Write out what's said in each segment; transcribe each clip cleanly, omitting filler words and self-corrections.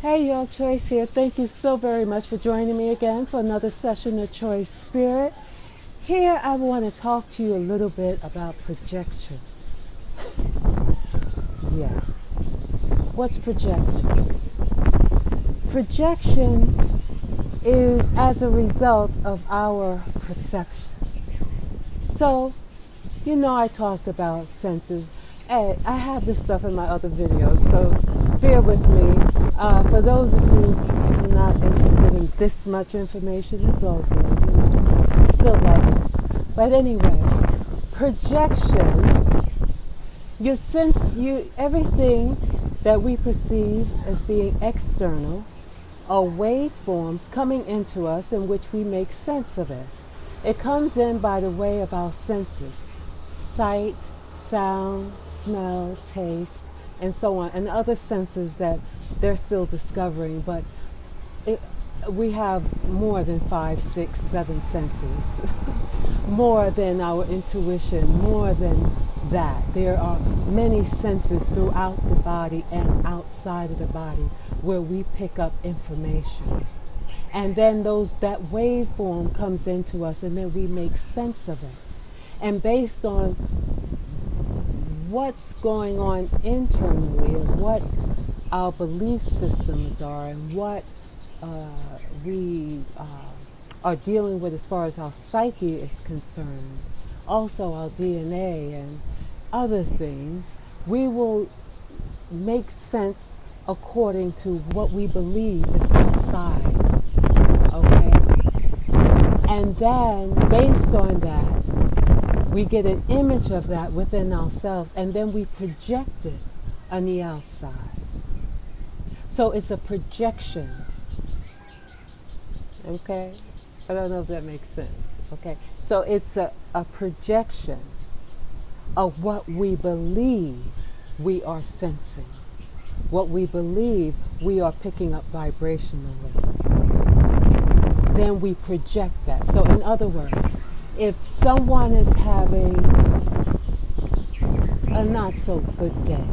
Hey y'all, Choice here. Thank you so very much for joining me again for another session of Choice Spirit. Here I want to talk to you a little bit about projection. Yeah. What's projection? Projection is as a result of our perception. So, I talked about senses. Hey, I have this stuff in my other videos, so bear with me. For those of you who are not interested in this much information, it's all good, still love it. But anyway, projection, everything that we perceive as being external are waveforms coming into us in which we make sense of it. It comes in by the way of our senses: sight, sound, smell, taste, and so on, and other senses that they're still discovering. But we have more than 5, 6, 7 senses, more than our intuition, more than that. There are many senses throughout the body and outside of the body where we pick up information. And then that waveform comes into us, and then we make sense of it. And based on what's going on internally and what our belief systems are and what we are dealing with as far as our psyche is concerned, also our DNA and other things, we will make sense according to what we believe is outside. Okay? And then, based on that, we get an image of that within ourselves, and then we project it on the outside. So it's a projection. Okay? I don't know if that makes sense. Okay? So it's a projection of what we believe we are sensing, what we believe we are picking up vibrationally. Then we project that. So in other words, if someone is having a not so good day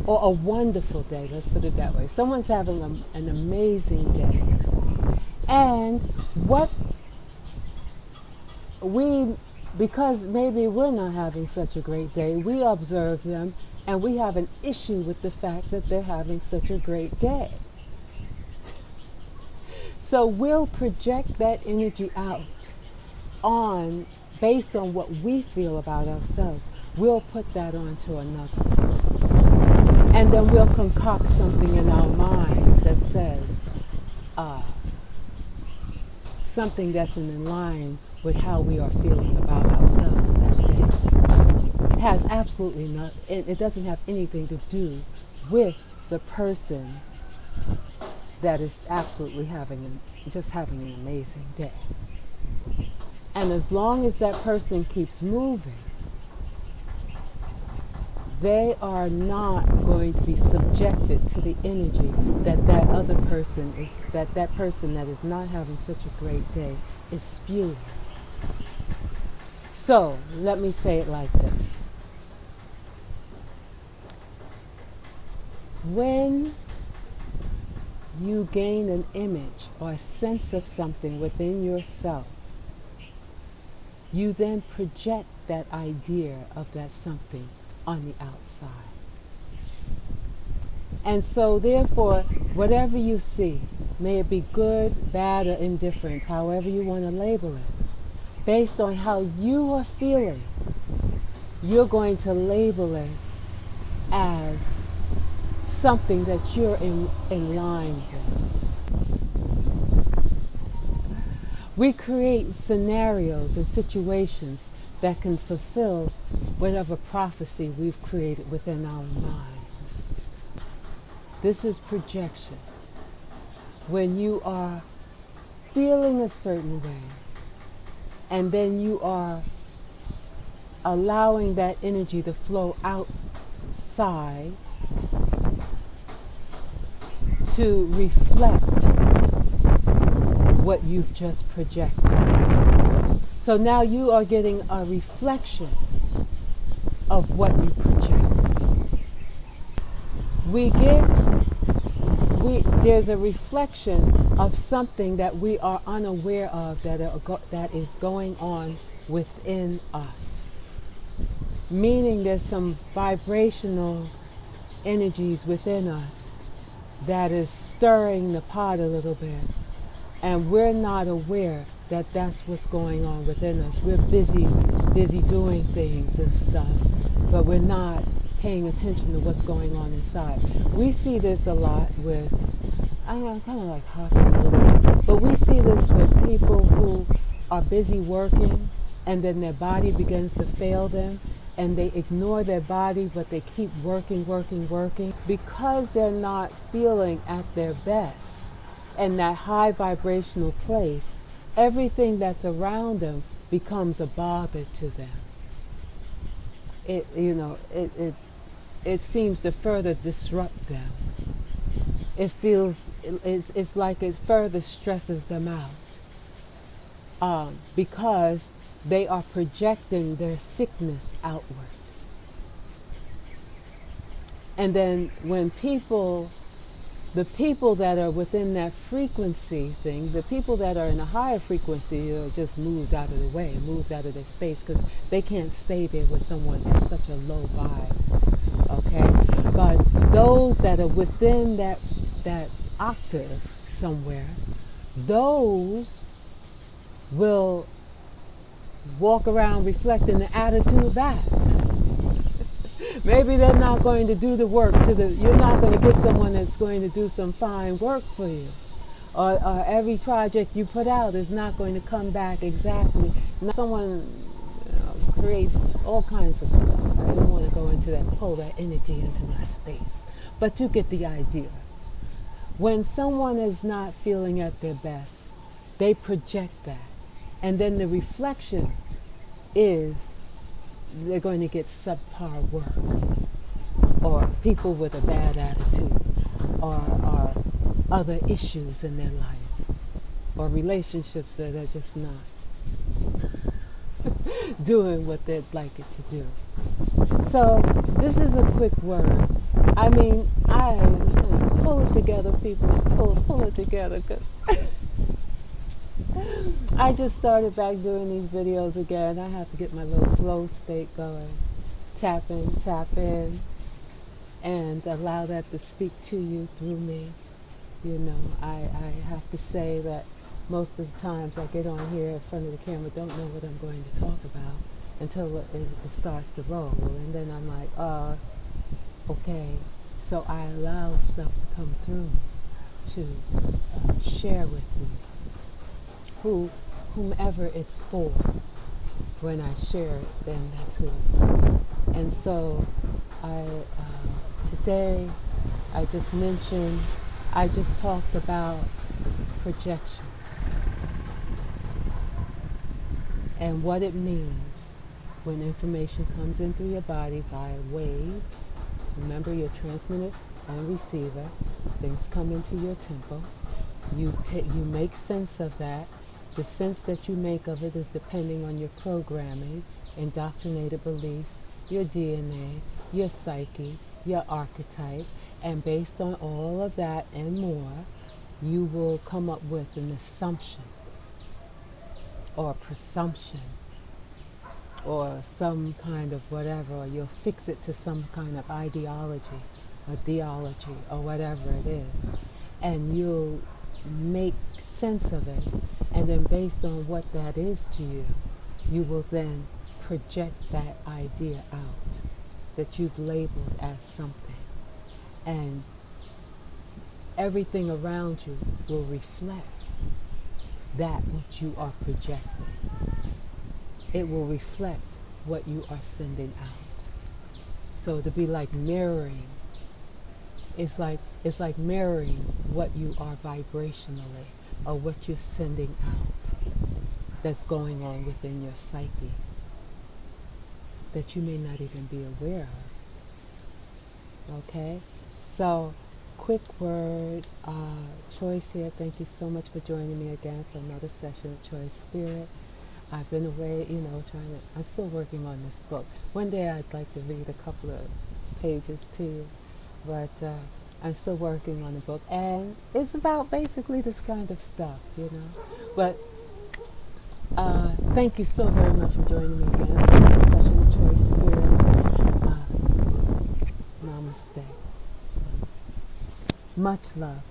or a wonderful day, let's put it that way, someone's having an amazing day, and because maybe we're not having such a great day, we observe them and we have an issue with the fact that they're having such a great day. So we'll project that energy out based on what we feel about ourselves. We'll put that onto another. And then we'll concoct something in our minds that says something that's in line with how we are feeling about ourselves that day. It has absolutely not, it doesn't have anything to do with the person that is absolutely just having an amazing day. And as long as that person keeps moving, they are not going to be subjected to the energy that other person is, that person that is not having such a great day is spewing. So let me say it like this. When you gain an image or a sense of something within yourself, you then project that idea of that something on the outside. And so therefore, whatever you see, may it be good, bad, or indifferent, however you want to label it, based on how you are feeling, you're going to label it as something that you're in line with. We create scenarios and situations that can fulfill whatever prophecy we've created within our minds. This is projection. When you are feeling a certain way, and then you are allowing that energy to flow outside to reflect what you've just projected. So now you are getting a reflection of what you projected. We get there's a reflection of something that we are unaware of that is going on within us. Meaning there's some vibrational energies within us that is stirring the pot a little bit. And we're not aware that that's what's going on within us. We're busy doing things and stuff, but we're not paying attention to what's going on inside. We see this a lot with, I'm kind of like hockey a little bit, but we see this with people who are busy working and then their body begins to fail them and they ignore their body, but they keep working because they're not feeling at their best in that high vibrational place. Everything that's around them becomes a bother to them. It seems to further disrupt them. It's like it further stresses them out because they are projecting their sickness outward. And then when the people that are within that frequency thing, the people that are in a higher frequency are just moved out of the way, moved out of their space because they can't stay there with someone at such a low vibe, okay? But those that are within that octave somewhere, those will walk around reflecting the attitude back. Maybe they're not going to do the work you're not going to get someone that's going to do some fine work for you. Or every project you put out is not going to come back exactly. Someone creates all kinds of stuff. I don't want to go into that, pull that energy into my space. But you get the idea. When someone is not feeling at their best, they project that. And then the reflection is they're going to get subpar work, or people with a bad attitude, or other issues in their life, or relationships that are just not doing what they'd like it to do. So this is a quick word. I mean, pull it together, people. Pull it together, because I just started back doing these videos again. I have to get my little flow state going. Tap in, and allow that to speak to you through me. I have to say that most of the times I get on here in front of the camera, don't know what I'm going to talk about until it starts to roll. And then I'm like, okay. So I allow stuff to come through to share with you. Whomever it's for, when I share it, then that's who it's for. And so today I just talked about projection and what it means when information comes in through your body via waves. Remember, you're transmitter and receiver. Things come into your temple. You make sense of that. The sense that you make of it is depending on your programming, indoctrinated beliefs, your DNA, your psyche, your archetype, and based on all of that and more, you will come up with an assumption or presumption or some kind of whatever, or you'll fix it to some kind of ideology or theology or whatever it is, and you'll make sense of it, and then based on what that is to you, you will then project that idea out that you've labeled as something, and everything around you will reflect that which you are projecting. It will reflect what you are sending out. So to be like mirroring, it's like mirroring what you are vibrationally, or what you're sending out that's going on within your psyche that you may not even be aware of. Okay? So, quick word, Choice here. Thank you so much for joining me again for another session of Choice Spirit. I've been away, I'm still working on this book. One day I'd like to read a couple of pages to you, but I'm still working on the book, and it's about basically this kind of stuff, you know. But thank you so very much for joining me again for another session of Choice Spirit. Namaste. Much love.